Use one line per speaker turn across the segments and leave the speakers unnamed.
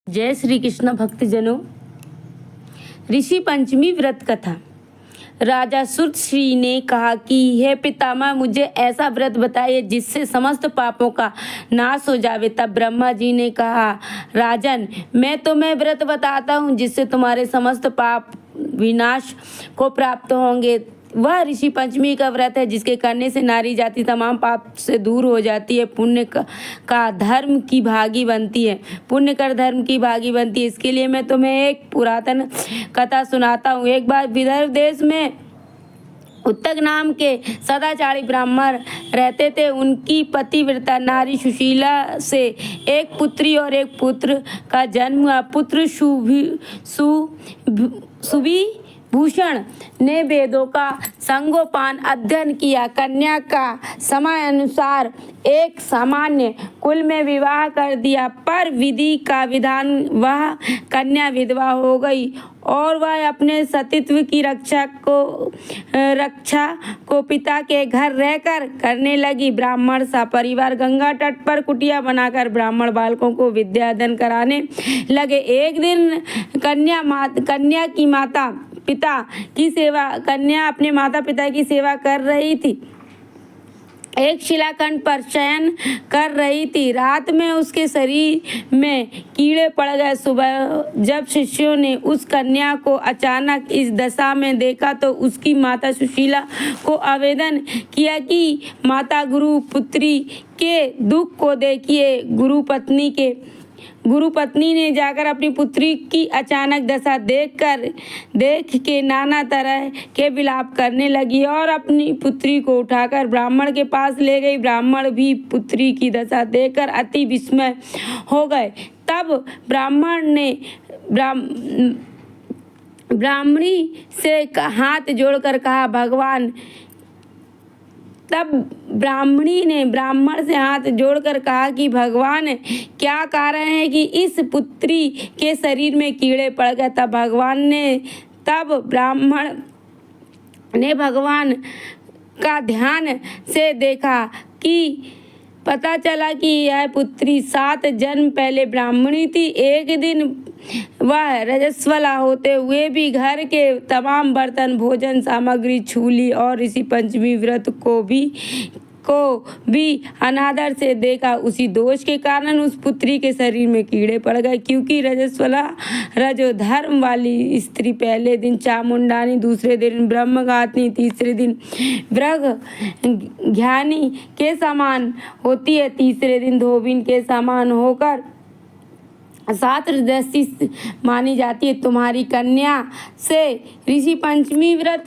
जय श्री कृष्ण भक्तजनों। ऋषि पंचमी व्रत कथा। राजा सुरश्री ने कहा कि हे पितामह, मुझे ऐसा व्रत बताइए जिससे समस्त पापों का नाश हो जावे। तब ब्रह्मा जी ने कहा, राजन, मैं तुम्हें व्रत बताता हूँ जिससे तुम्हारे समस्त पाप विनाश को प्राप्त होंगे। वह ऋषि पंचमी का व्रत है जिसके करने से नारी जाति तमाम पाप से दूर हो जाती है, पुण्य का धर्म की भागी बनती है, पुण्य कर धर्म की भागी बनती है। इसके लिए मैं तुम्हें एक पुरातन कथा सुनाता हूँ। एक बार विदर्भ देश में उत्तक नाम के सदाचारी ब्राह्मण रहते थे। उनकी पतिव्रता नारी सुशीला से एक पुत्री और एक पुत्र का जन्म हुआ। पुत्र सुविभूषण ने वेदों का संगोपान अध्ययन किया। कन्या का समय अनुसार एक सामान्य कुल में विवाह कर दिया, पर विधि का विधान वह कन्या विधवा हो गई और वह अपने सतीत्व की रक्षा को पिता के घर रहकर करने लगी। ब्राह्मण सा परिवार गंगा तट पर कुटिया बनाकर ब्राह्मण बालकों को विद्यादान कराने लगे। एक दिन कन्या अपने माता पिता की सेवा कर रही थी। एक शिलाखंड पर शयन कर रही थी। रात में उसके शरीर में कीड़े पड़ गए। सुबह जब शिष्यों ने उस कन्या को अचानक इस दशा में देखा तो उसकी माता सुशीला को आवेदन किया कि माता, गुरु पुत्री के दुख को देखिए। गुरु पत्नी ने जाकर अपनी पुत्री की अचानक दशा देख के नाना तरह के विलाप करने लगी और अपनी पुत्री को उठाकर ब्राह्मण के पास ले गई। ब्राह्मण भी पुत्री की दशा देखकर अति विस्मय हो गए। तब ब्राह्मणी से हाथ जोड़कर कहा, भगवान। तब ब्राह्मणी ने ब्राह्मण से हाथ जोड़कर कहा कि भगवान, क्या कारण है कि इस पुत्री के शरीर में कीड़े पड़ गए। तब ब्राह्मण ने भगवान का ध्यान से देखा कि पता चला कि यह पुत्री 7 जन्म पहले ब्राह्मणी थी। एक दिन वह रजस्वला होते हुए भी घर के तमाम बर्तन, भोजन सामग्री छू ली और ऋषि पंचमी व्रत को भी अनादर से देखा। उसी दोष के कारण उस पुत्री के शरीर में कीड़े पड़ गए। क्योंकि रजस्वला रजो धर्म वाली स्त्री पहले दिन चामुंडानी, दूसरे दिन ब्रह्मघातनी, तीसरे दिन ब्रह्मज्ञानी के समान होती है, तीसरे दिन धोबिन के समान होकर शास्त्रदृष्टि मानी जाती है। तुम्हारी कन्या से ऋषि पंचमी व्रत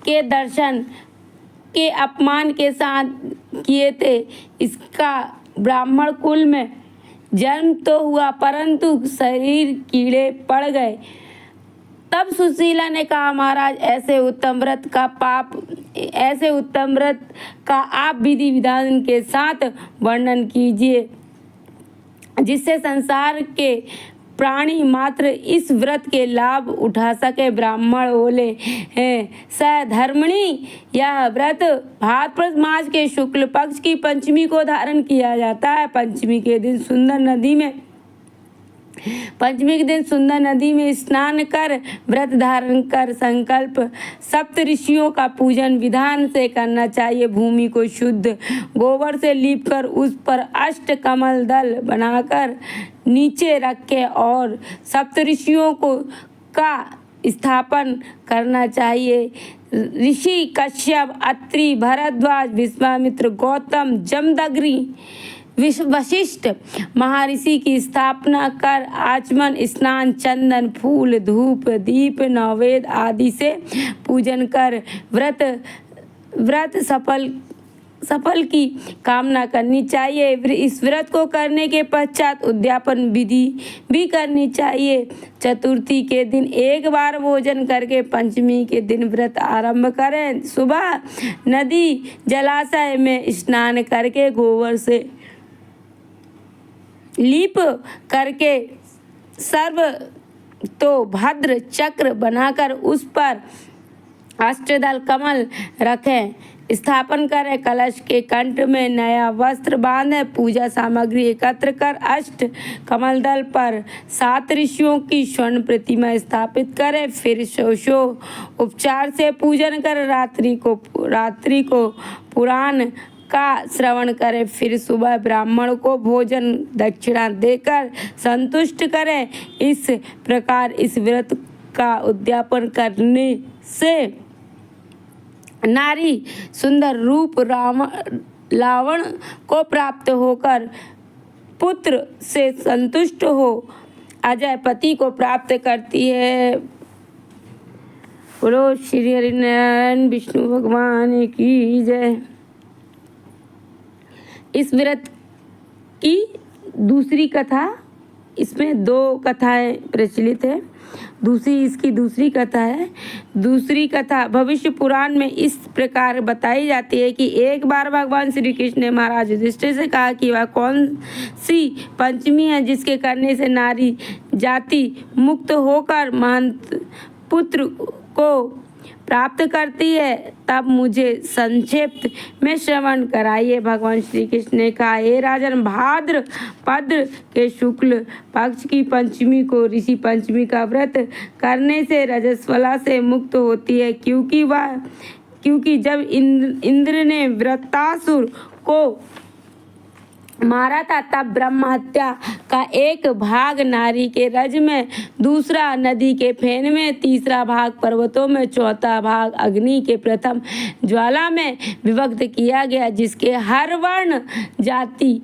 के दर्शन के अपमान के साथ किए थे। इसका ब्राह्मण कुल में जन्म तो हुआ परंतु शरीर कीड़े पड़ गए। तब सुशीला ने कहा, महाराज, ऐसे उत्तम व्रत का आप विधि विधान के साथ वर्णन कीजिए जिससे संसार के प्राणी मात्र इस व्रत के लाभ उठा सके। ब्राह्मण बोले, सधर्मिणी, यह व्रत भाद्रपद मास के शुक्ल पक्ष की पंचमी को धारण किया जाता है। पंचमी के दिन सुंदर नदी में स्नान कर व्रत धारण कर संकल्प सप्त ऋषियों का पूजन विधान से करना चाहिए। भूमि को शुद्ध गोबर से लीप कर उस पर अष्ट कमल दल बनाकर नीचे रखे और सप्त ऋषियों का स्थापन करना चाहिए। ऋषि कश्यप, अत्रि, भरद्वाज, विश्वामित्र, गौतम, जमदग्नि, वशिष्ठ महर्षि की स्थापना कर आचमन, स्नान, चंदन, फूल, धूप, दीप, नैवेद्य आदि से पूजन कर व्रत सफल की कामना करनी चाहिए। इस व्रत को करने के पश्चात उद्यापन विधि भी करनी चाहिए। चतुर्थी के दिन एक बार भोजन करके पंचमी के दिन व्रत आरंभ करें। सुबह नदी जलाशय में स्नान करके गोबर से लीप करके सर्व तो भद्र चक्र बनाकर उस पर अष्टदल कमल रखें। स्थापन करें, कलश के कंठ में नया वस्त्र बांधे, पूजा सामग्री एकत्र कर अष्ट कमल दल पर 7 ऋषियों की स्वर्ण प्रतिमा स्थापित करें। फिर शोषो उपचार से पूजन कर रात्रि को पुराण का श्रवण करें। फिर सुबह ब्राह्मण को भोजन दक्षिणा देकर संतुष्ट करें। इस प्रकार इस व्रत का उद्यापन करने से नारी सुंदर रूप लावण को प्राप्त होकर पुत्र से संतुष्ट हो अजय पति को प्राप्त करती है। बोलो श्री हरिनारायण विष्णु भगवान की जय। इस व्रत की दूसरी कथा, इसमें 2 कथाएं प्रचलित है। इसकी दूसरी कथा है। दूसरी कथा भविष्य पुराण में इस प्रकार बताई जाती है कि एक बार भगवान श्री कृष्ण ने महाराज युधिष्ठिर से कहा कि वह कौन सी पंचमी है जिसके करने से नारी जाति मुक्त होकर महंत पुत्र को प्राप्त करती है, तब मुझे संक्षिप्त में श्रवण कराइए। भगवान श्री कृष्ण ने कहा, हे राजन, भाद्रपद के शुक्ल पक्ष की पंचमी को ऋषि पंचमी का व्रत करने से रजस्वला से मुक्त होती है, क्योंकि जब इंद्र ने वृत्तासुर को मारा था तब ब्रह्म हत्या का एक भाग नारी के रज में, दूसरा नदी के फेन में, तीसरा भाग पर्वतों में, चौथा भाग अग्नि के प्रथम ज्वाला में विभक्त किया गया, जिसके हर वर्ण जाति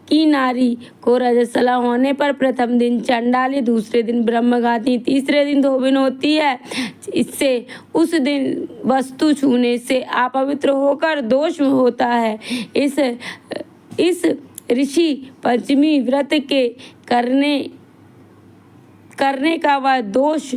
की नारी को रजस्वला होने पर प्रथम दिन चंडाली, दूसरे दिन ब्रह्मघाती, तीसरे दिन धोबिन होती है। इससे उस दिन वस्तु छूने से अपवित्र होकर दोष होता है। इस ऋषि पंचमी व्रत के करने का वह दोष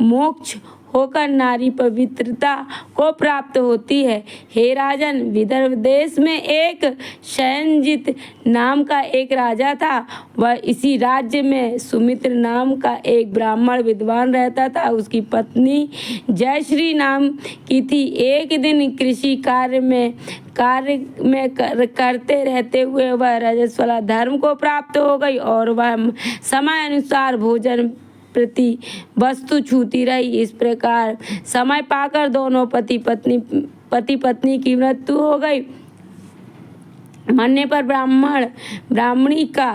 मोक्ष होकर नारी पवित्रता को प्राप्त होती है। हे राजन, विदर्भ देश में एक शयनजित नाम का एक राजा था। वह इसी राज्य में सुमित्र नाम का एक ब्राह्मण विद्वान रहता था। उसकी पत्नी जयश्री नाम की थी। एक दिन कृषि कार्य में करते रहते हुए वह रजस्वला धर्म को प्राप्त हो गई और वह समय अनुसार भोजन प्रति वस्तु छूती रही। इस प्रकार समय पाकर दोनों पति पत्नी की मृत्यु हो गई। मरने पर ब्राह्मणी का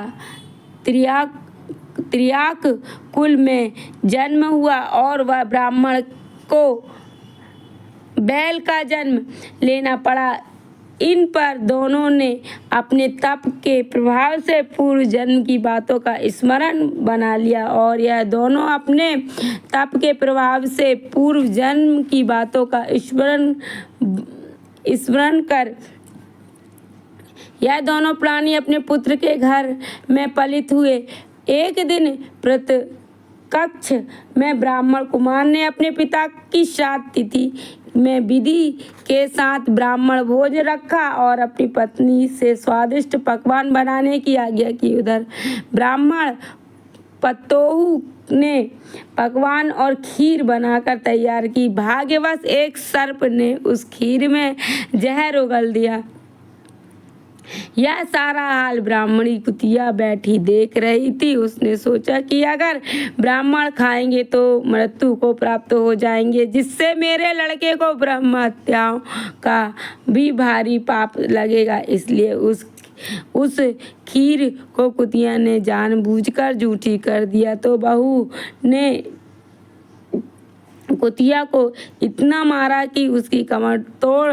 त्रियाक कुल में जन्म हुआ और वह ब्राह्मण को बैल का जन्म लेना पड़ा। इन पर दोनों ने अपने तप के प्रभाव से पूर्व जन्म की बातों का स्मरण बना लिया और यह दोनों अपने तप के प्रभाव से पूर्व जन्म की बातों का स्मरण कर यह दोनों प्राणी अपने पुत्र के घर में पलित हुए। एक दिन प्रत्यक्ष में ब्राह्मण कुमार ने अपने पिता की श्राद्ध तिथि में विधि के साथ ब्राह्मण भोज रखा और अपनी पत्नी से स्वादिष्ट पकवान बनाने की आज्ञा की। उधर ब्राह्मण पतोहू ने पकवान और खीर बनाकर तैयार की। भाग्यवश एक सर्प ने उस खीर में जहर उगल दिया। यह सारा हाल ब्राह्मणी कुतिया बैठी देख रही थी। उसने सोचा कि अगर ब्राह्मण खाएंगे तो मृत्यु को प्राप्त हो जाएंगे, जिससे मेरे लड़के को ब्रह्म हत्याओं का भी भारी पाप लगेगा। इसलिए उस खीर को कुतिया ने जानबूझकर झूठी कर दिया। तो बहू ने कुतिया को इतना मारा कि उसकी कमर तोड़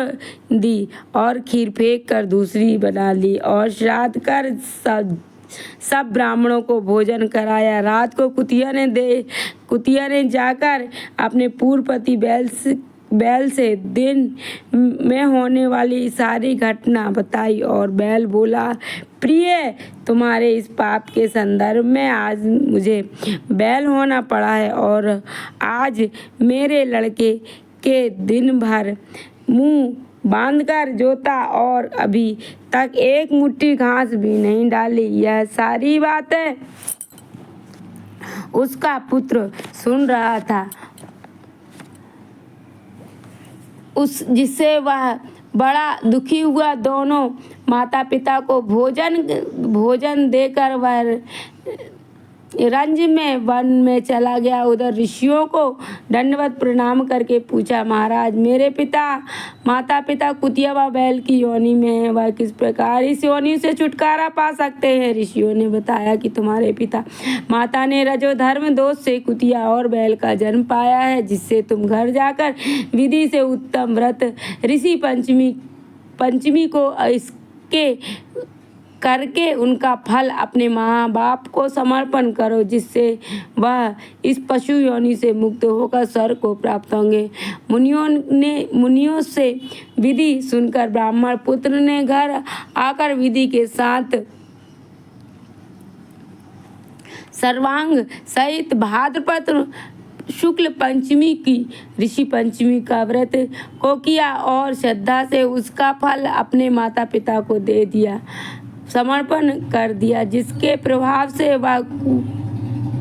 दी और खीर फेंक कर दूसरी बना ली और श्राद्ध कर सब ब्राह्मणों को भोजन कराया। रात को कुतिया ने जाकर अपने पूर्व पति बैल से दिन में होने वाली सारी घटना बताई और बैल बोला, प्रिय, तुम्हारे इस पाप के संदर्भ में आज मुझे बैल होना पड़ा है और आज मेरे लड़के के दिन भर मुंह बांधकर जोता और अभी तक एक मुट्ठी घास भी नहीं डाली। यह सारी बातें उसका पुत्र सुन रहा था, जिससे वह बड़ा दुखी हुआ। दोनों माता पिता को भोजन देकर वह रंज में वन में चला गया। उधर ऋषियों को दंडवत प्रणाम करके पूछा, महाराज मेरे माता पिता कुतिया व बैल की योनि में है, वह किस प्रकार इस योनि से छुटकारा पा सकते हैं? ऋषियों ने बताया कि तुम्हारे पिता माता ने रजोधर्म दोष से कुतिया और बैल का जन्म पाया है, जिससे तुम घर जाकर विधि से उत्तम व्रत ऋषि पंचमी को इसके करके उनका फल अपने माँ बाप को समर्पण करो, जिससे वह इस पशु योनि से मुक्त होकर स्वर्ग को प्राप्त होंगे। मुनियों से विधि सुनकर ब्राह्मण पुत्र ने घर आकर विधि के साथ सर्वांग सहित भाद्रपद शुक्ल पंचमी की ऋषि पंचमी का व्रत को किया और श्रद्धा से उसका फल अपने माता पिता को दे दिया, समर्पण कर दिया, जिसके प्रभाव से वह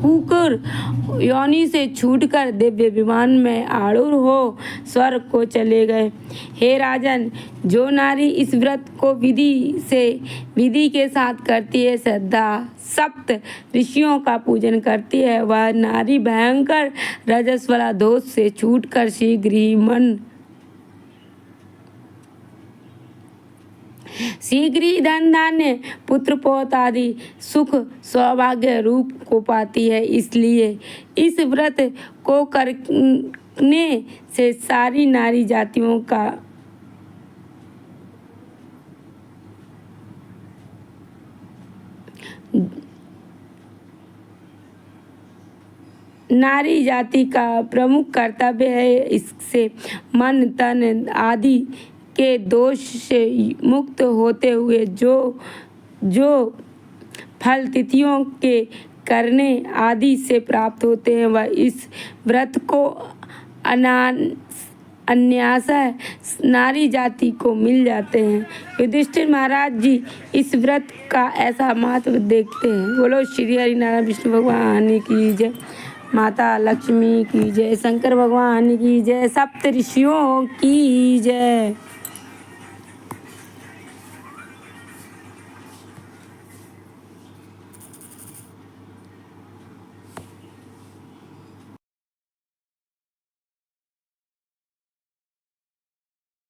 कुकुर योनि से छूटकर दिव्य विमान में आरूढ़ हो स्वर्ग को चले गए। हे राजन, जो नारी इस व्रत को विधि के साथ करती है, श्रद्धा सप्त ऋषियों का पूजन करती है, वह नारी भयंकर रजस्वला दोष से छूटकर शीघ्र ही धन धान्य पुत्र पौत्र आदि सुख सौभाग्य रूप को पाती है। इसलिए इस व्रत को करने से सारी नारी जातियों का नारी जाति का प्रमुख कर्तव्य है। इससे मन तन आदि के दोष से मुक्त होते हुए जो फल तिथियों के करने आदि से प्राप्त होते हैं, वह इस व्रत को अन्यासः नारी जाति को मिल जाते हैं। युधिष्ठिर महाराज जी इस व्रत का ऐसा महत्व देखते हैं। बोलो श्री हरि नारायण विष्णु भगवान की जय, माता लक्ष्मी की जय, शंकर भगवान की जय, सप्त ऋषियों की जय।